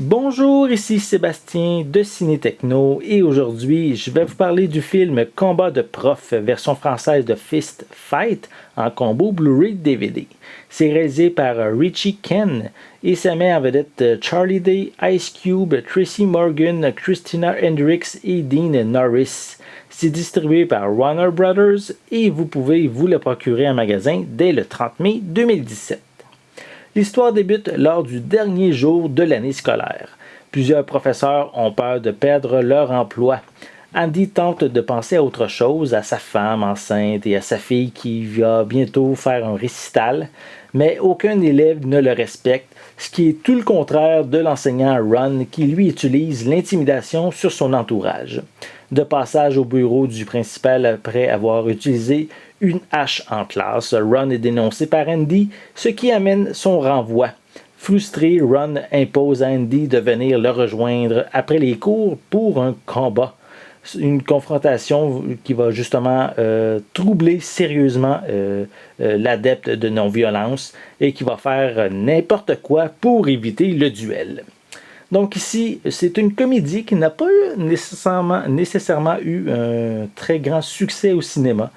Bonjour, ici Sébastien de Ciné Techno et aujourd'hui je vais vous parler du film Combat de prof, version française de Fist Fight en combo Blu-ray DVD. C'est réalisé par Richie Ken et ça met en vedette Charlie Day, Ice Cube, Tracy Morgan, Christina Hendricks et Dean Norris. C'est distribué par Warner Brothers et vous pouvez vous le procurer en magasin dès le 30 mai 2017. L'histoire débute lors du dernier jour de l'année scolaire. Plusieurs professeurs ont peur de perdre leur emploi. Andy tente de penser à autre chose, à sa femme enceinte et à sa fille qui va bientôt faire un récital, mais aucun élève ne le respecte, ce qui est tout le contraire de l'enseignant Ron qui lui utilise l'intimidation sur son entourage. De passage au bureau du principal après avoir utilisé une hache en classe, Ron est dénoncé par Andy, ce qui amène son renvoi. Frustré, Ron impose à Andy de venir le rejoindre après les cours pour un combat. Une confrontation qui va justement troubler sérieusement l'adepte de non-violence et qui va faire n'importe quoi pour éviter le duel. Donc ici, c'est une comédie qui n'a pas nécessairement eu un très grand succès au cinéma,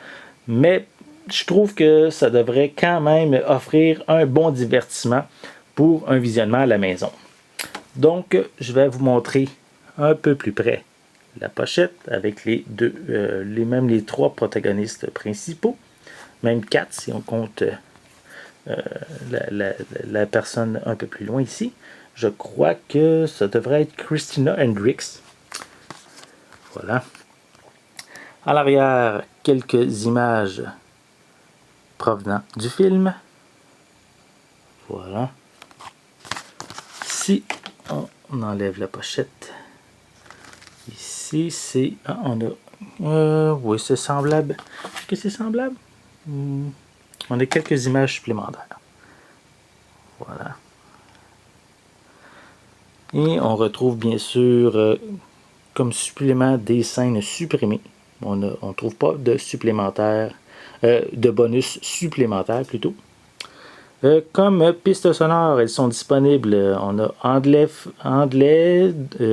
mais je trouve que ça devrait quand même offrir un bon divertissement pour un visionnement à la maison. Donc, je vais vous montrer un peu plus près la pochette avec les trois protagonistes principaux, même quatre si on compte la personne un peu plus loin ici. Je crois que ça devrait être Christina Hendricks. Voilà. À l'arrière, quelques images provenant du film. Voilà. Ici, on enlève la pochette. Ici, c'est... Ah, on a... oui, c'est semblable. Est-ce que c'est semblable? On a quelques images supplémentaires. Voilà. Et on retrouve bien sûr comme supplément des scènes supprimées. On ne trouve pas de supplémentaires, de bonus supplémentaires plutôt. Comme pistes sonores, elles sont disponibles. On a anglais,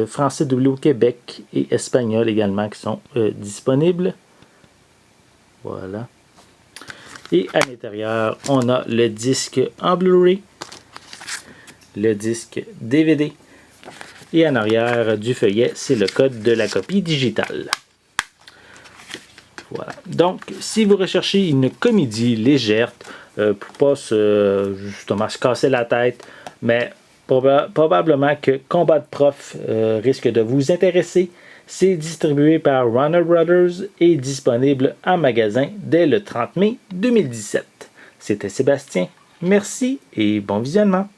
français doublé au Québec et espagnol également qui sont disponibles. Voilà. Et à l'intérieur, on a le disque en Blu-ray, le disque DVD. Et en arrière du feuillet, c'est le code de la copie digitale. Voilà. Donc, si vous recherchez une comédie légère, pour pas justement se casser la tête, mais probablement que Combat de prof risque de vous intéresser. C'est distribué par Warner Brothers et disponible en magasin dès le 30 mai 2017. C'était Sébastien. Merci et bon visionnement.